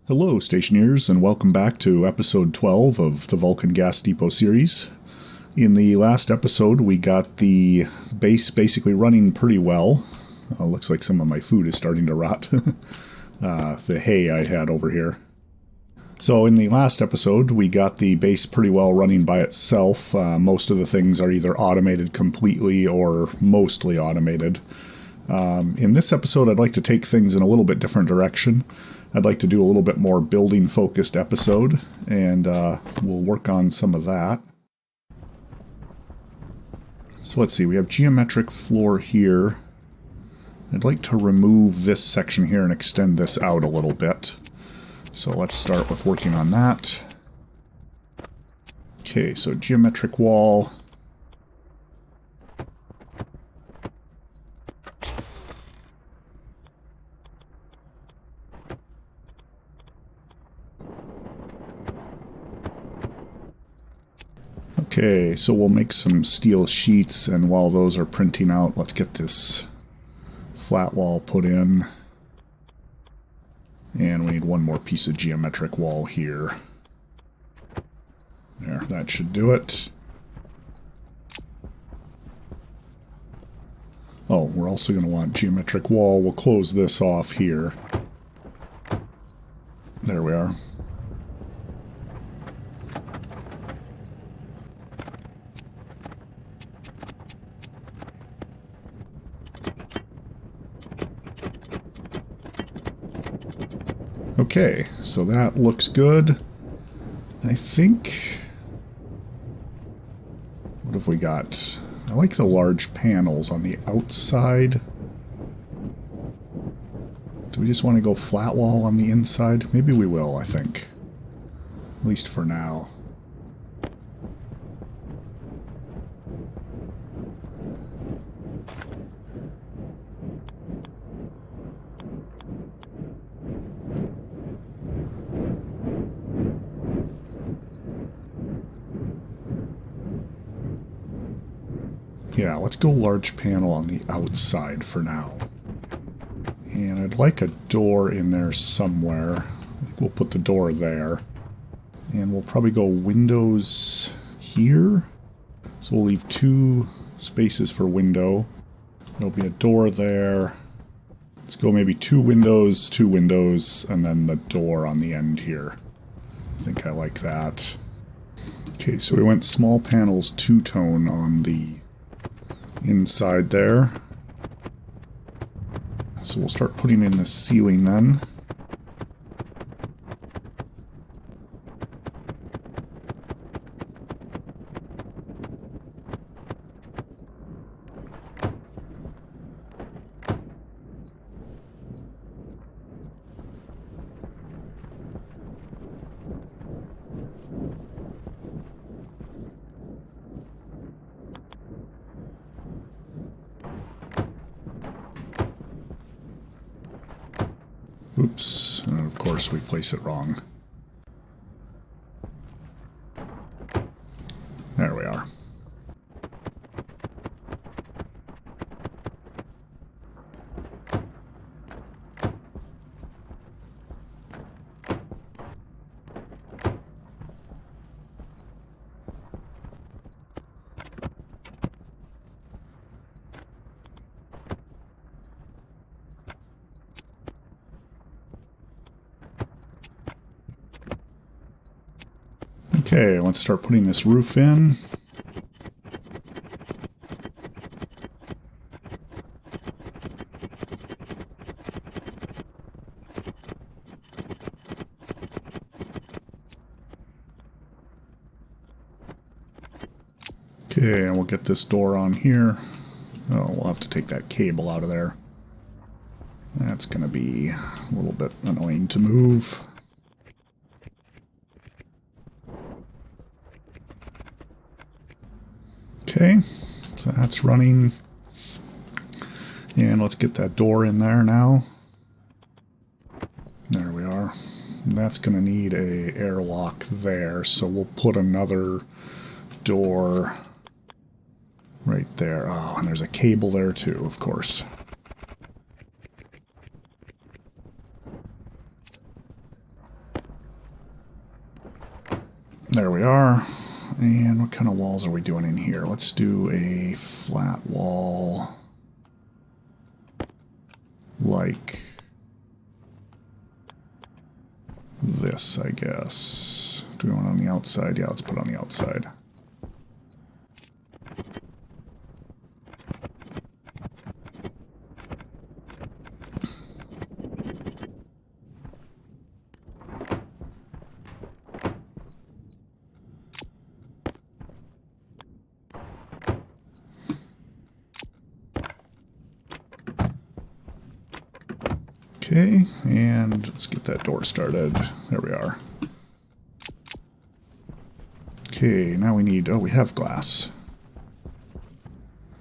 Hello, Stationeers, and welcome back to episode 12 of the Vulcan Gas Depot series. In the last episode, we got the base basically running pretty well. Looks like some of my food is starting to rot. The hay I had over here. So in the last episode, we got the base pretty well running by itself. Most of the things are either automated completely or mostly automated. In this episode, I'd like to take things in a little bit different direction. I'd like to do a little bit more building-focused episode, and we'll work on some of that. So let's see, we have geometric floor here. I'd like to remove this section here and extend this out a little bit. So let's start with working on that. Okay, so geometric wall. Okay, so we'll make some steel sheets, and while those are printing out, let's get this flat wall put in. And we need one more piece of geometric wall here. There, that should do it. Oh, we're also going to want geometric wall. We'll close this off here. There we are. Okay, so that looks good. I think... What have we got? I like the large panels on the outside. Do we just want to go flat wall on the inside? Maybe we will, I think. At least for now. Yeah, let's go large panel on the outside for now. And I'd like a door in there somewhere. I think we'll put the door there. And we'll probably go windows here. So we'll leave 2 spaces for window. There'll be a door there. Let's go maybe 2 windows, and then the door on the end here. I think I like that. Okay, so we went small panels two-tone on the inside there. So we'll start putting in the ceiling then. Oops, and of course we place it wrong. There we are. Okay, let's start putting this roof in. Okay, and we'll get this door on here. Oh, we'll have to take that cable out of there. That's going to be a little bit annoying to move. Okay, so that's running. And let's get that door in there now. There we are. And that's going to need an airlock there, so we'll put another door right there. Oh, and there's a cable there too, of course. There we are. And what kind of walls are we doing in here? Let's do a flat wall. Like this, I guess. Do we want it on the outside? Yeah, let's put it on the outside. Okay, and let's get that door started. There we are. Okay, now we need... oh, we have glass.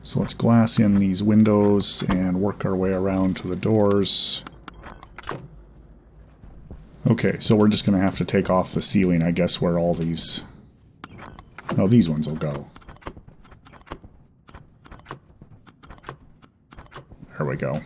So let's glass in these windows and work our way around to the doors. Okay, so we're just going to have to take off the ceiling, I guess, where all these... oh, these ones will go. There we go.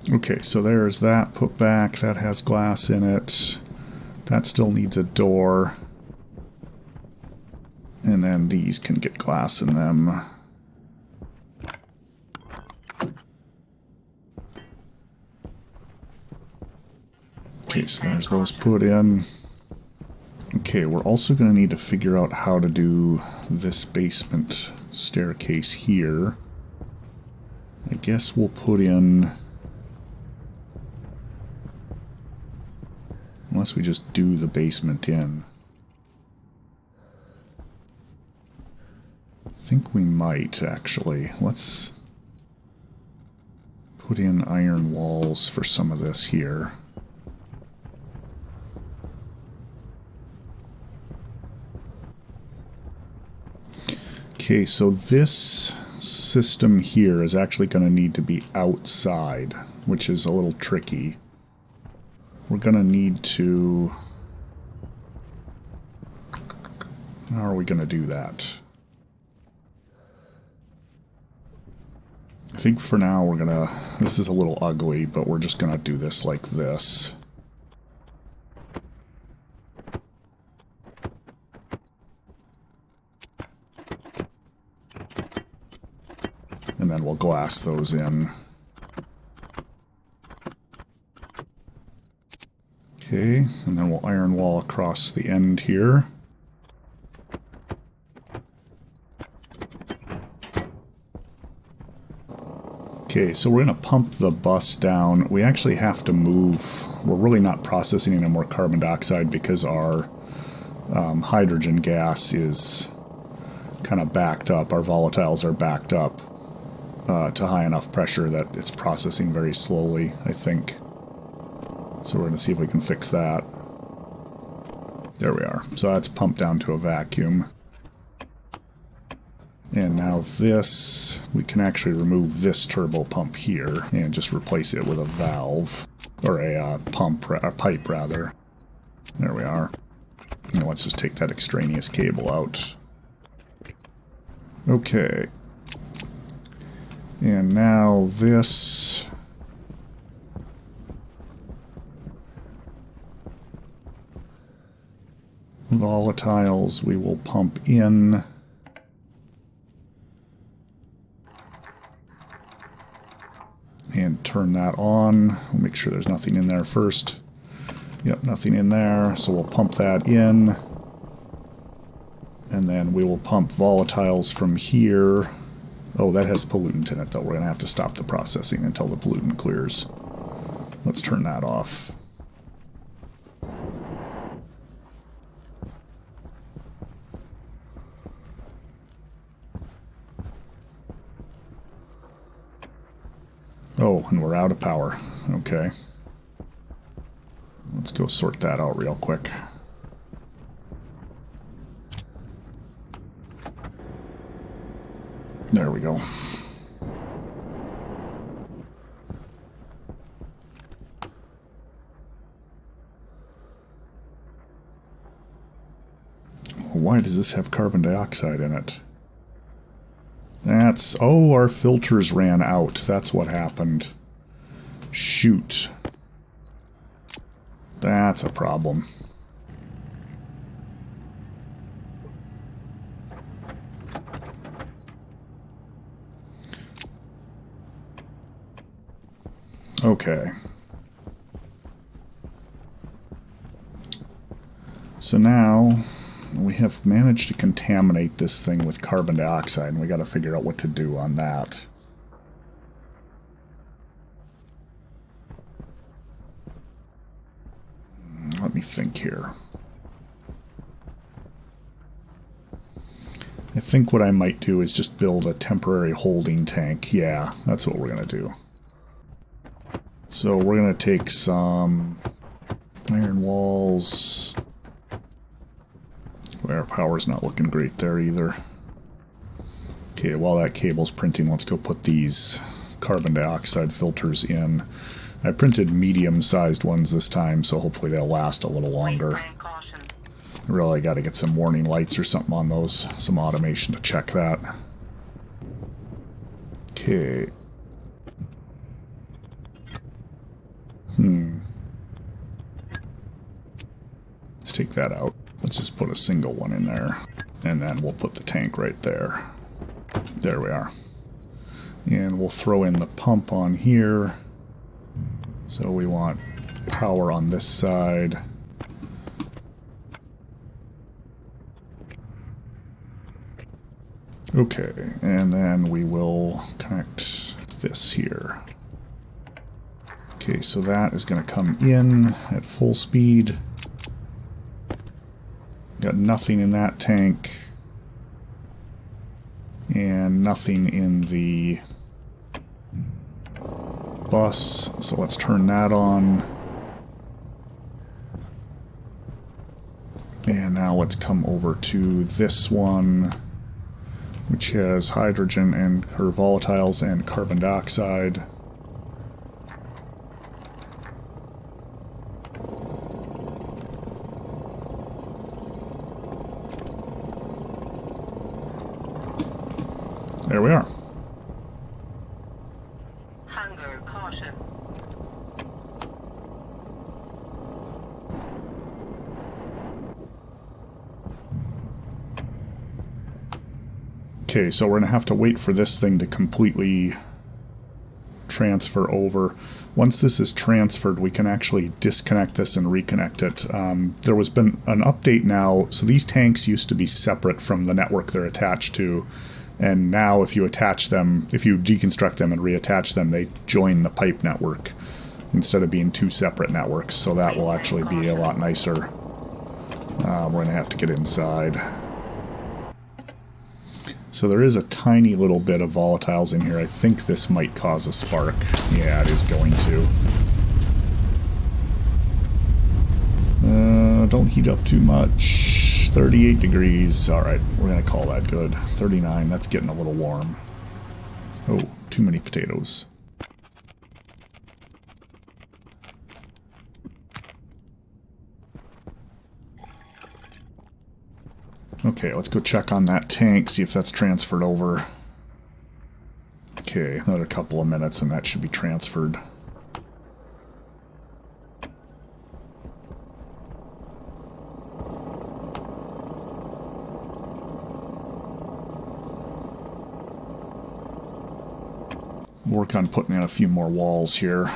Okay, so there's that put back. That has glass in it. That still needs a door. And then these can get glass in them. Okay, so there's those put in. Okay, we're also going to need to figure out how to do this basement staircase here. I guess we'll put in... unless we just do the basement in. I think we might, actually. Let's put in iron walls for some of this here. Okay, so this system here is actually going to need to be outside, which is a little tricky. We're going to need to... how are we going to do that? I think for now we're going to... this is a little ugly, but we're just going to do this like this. And then we'll glass those in. Okay, and then we'll iron wall across the end here. Okay, so we're going to pump the bus down. We actually have to move. We're really not processing any more carbon dioxide because our hydrogen gas is kind of backed up. Our volatiles are backed up to high enough pressure that it's processing very slowly, I think. So we're going to see if we can fix that. There we are. So that's pumped down to a vacuum. And now this, we can actually remove this turbo pump here and just replace it with a valve, or a pipe rather. There we are. And let's just take that extraneous cable out. Okay. And now this... volatiles we will pump in. And turn that on. We'll make sure there's nothing in there first. Yep, nothing in there. So we'll pump that in. And then we will pump volatiles from here. Oh, that has pollutant in it, though. We're going to have to stop the processing until the pollutant clears. Let's turn that off. Oh, and we're out of power. Okay. Let's go sort that out real quick. There we go. Why does this have carbon dioxide in it? That's... oh, our filters ran out. That's what happened. Shoot. That's a problem. Okay. So now we have managed to contaminate this thing with carbon dioxide, and we got to figure out what to do on that. Let me think here. I think what I might do is just build a temporary holding tank. Yeah, that's what we're going to do. So we're going to take some iron walls. Our power's not looking great there either. Okay, while that cable's printing, let's go put these carbon dioxide filters in. I printed medium-sized ones this time, so hopefully they'll last a little longer. Really got to get some warning lights or something on those, some automation to check that. Okay. Let's take that out. Let's just put a single one in there, and then we'll put the tank right there. There we are. And we'll throw in the pump on here. So we want power on this side. Okay, and then we will connect this here. Okay, so that is going to come in at full speed. Got nothing in that tank. And nothing in the bus, so let's turn that on. And now let's come over to this one, which has hydrogen and her volatiles and carbon dioxide. There we are. Hunger caution. Okay, so we're going to have to wait for this thing to completely transfer over. Once this is transferred, we can actually disconnect this and reconnect it. There was been an update now, so these tanks used to be separate from the network they're attached to. And now if you attach them, if you deconstruct them and reattach them, they join the pipe network instead of being two separate networks. So that will actually be a lot nicer. We're going to have to get inside. So there is a tiny little bit of volatiles in here. I think this might cause a spark. Yeah, it is going to. Don't heat up too much. 38 degrees. Alright, we're going to call that good. 39, that's getting a little warm. Oh, too many potatoes. Okay, let's go check on that tank, see if that's transferred over. Okay, another couple of minutes and that should be transferred. Work on putting in a few more walls here.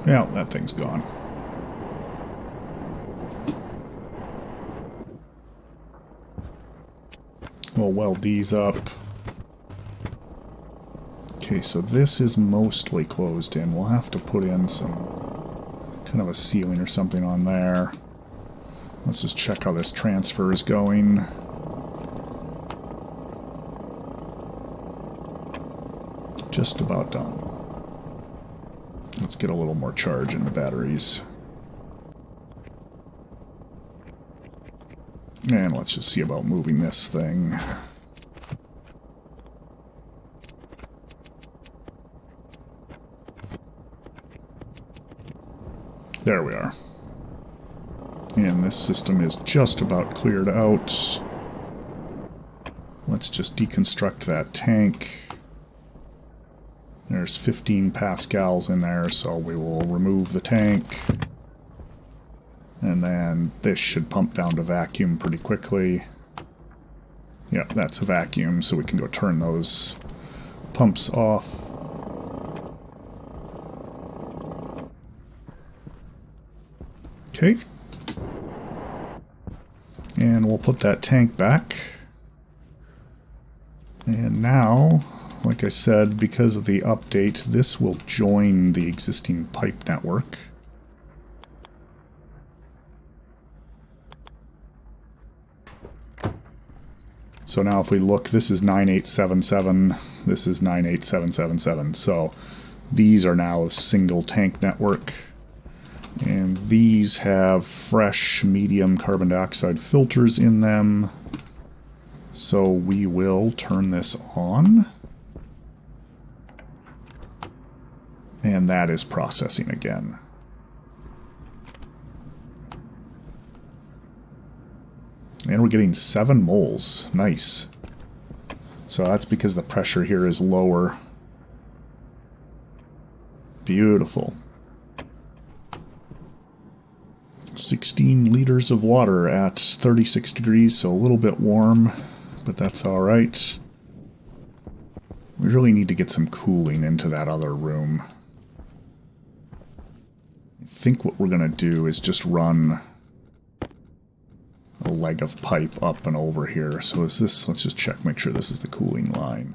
Yeah, that thing's gone. We'll weld these up. Okay, so this is mostly closed in. We'll have to put in some kind of a ceiling or something on there. Let's just check how this transfer is going. Just about done. Let's get a little more charge in the batteries. And let's just see about moving this thing. There we are. And this system is just about cleared out. Let's just deconstruct that tank. There's 15 pascals in there, so we will remove the tank. And then this should pump down to vacuum pretty quickly. Yep, that's a vacuum, so we can go turn those pumps off. Okay. And we'll put that tank back. And now, like I said, because of the update, this will join the existing pipe network. So now if we look, this is 9877, this is 98777. So these are now a single tank network. And these have fresh medium carbon dioxide filters in them. So we will turn this on. And that is processing again. And we're getting 7 moles. Nice. So that's because the pressure here is lower. Beautiful. 16 liters of water at 36 degrees, so a little bit warm, but that's alright. We really need to get some cooling into that other room. I think what we're going to do is just run a leg of pipe up and over here. So is this, let's just check, make sure this is the cooling line.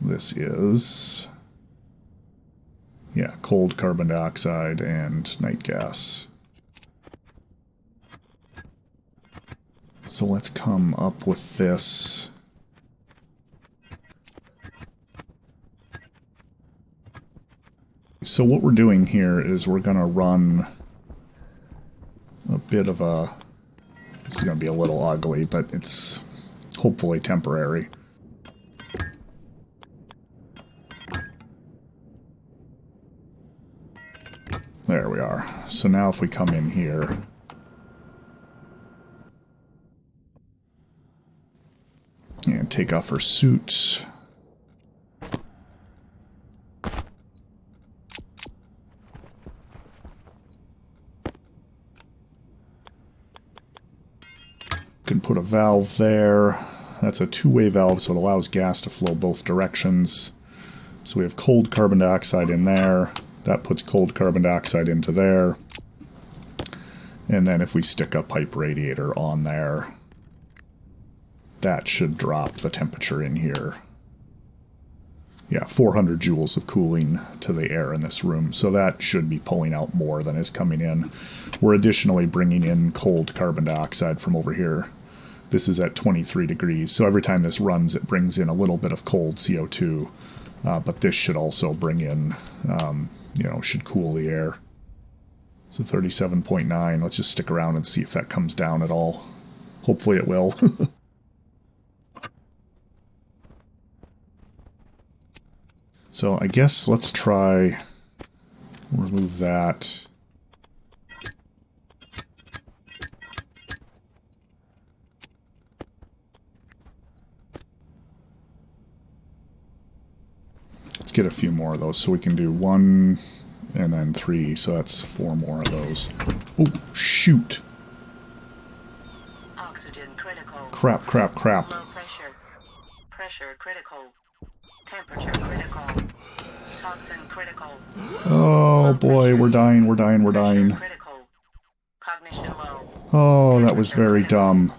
This is, yeah, cold carbon dioxide and night gas. So let's come up with this. So what we're doing here is we're going to run a bit of a, this is going to be a little ugly, but it's hopefully temporary. There we are. So now if we come in here, and take off her suit. Can put a valve there. That's a two-way valve, so it allows gas to flow both directions. So we have cold carbon dioxide in there. That puts cold carbon dioxide into there. And then if we stick a pipe radiator on there, that should drop the temperature in here. Yeah, 400 joules of cooling to the air in this room. So that should be pulling out more than is coming in. We're additionally bringing in cold carbon dioxide from over here. This is at 23 degrees. So every time this runs, it brings in a little bit of cold CO2. But this should also bring in, should cool the air. So 37.9. Let's just stick around and see if that comes down at all. Hopefully it will. So I guess let's try remove that. Let's get a few more of those so we can do 1 and then 3, so that's 4 more of those. Oh, shoot. Oxygen critical. Crap. Low pressure. Pressure critical. Temperature critical. Toxin critical. Oh boy, we're dying. Critical. Cognition low. Oh, that was very dumb.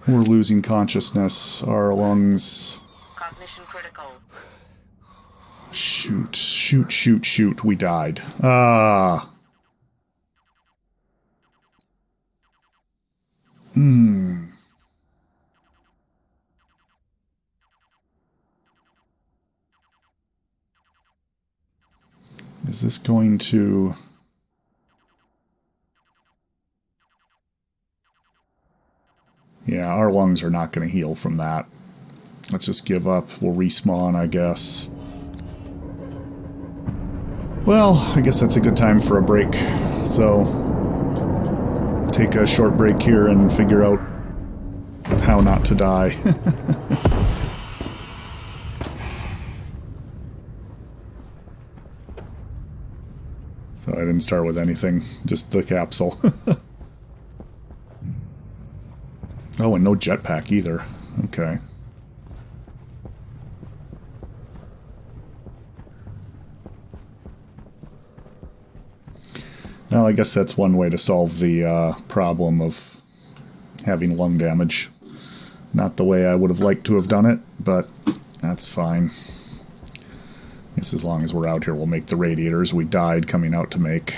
We're losing consciousness. Our lungs... Cognition critical. Shoot, shoot, shoot, shoot. We died. Ah. Is this going to... Yeah, our lungs are not going to heal from that. Let's just give up. We'll respawn, I guess. Well, I guess that's a good time for a break. So, take a short break here and figure out how not to die. So I didn't start with anything, just the capsule. Oh, and no jetpack either. Okay. Well, I guess that's one way to solve the problem of having lung damage. Not the way I would have liked to have done it, but that's fine. I guess as long as we're out here, we'll make the radiators we died coming out to make.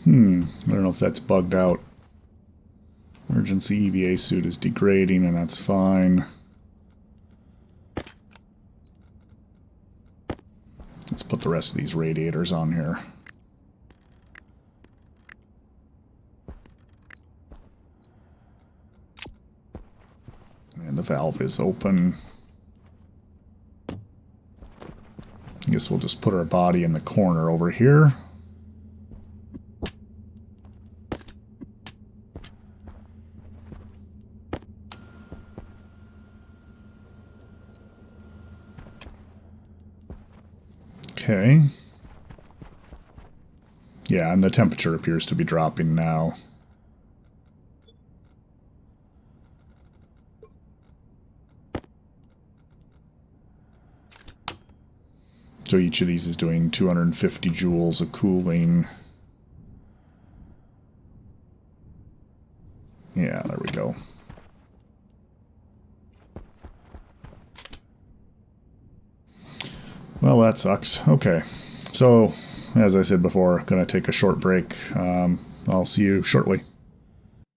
I don't know if that's bugged out. Emergency EVA suit is degrading, and that's fine. Let's put the rest of these radiators on here. And the valve is open. I guess we'll just put our body in the corner over here. Okay. Yeah, and the temperature appears to be dropping now. So each of these is doing 250 joules of cooling. Yeah, there we go. Well, that sucks. Okay. So, as I said before, going to take a short break. I'll see you shortly.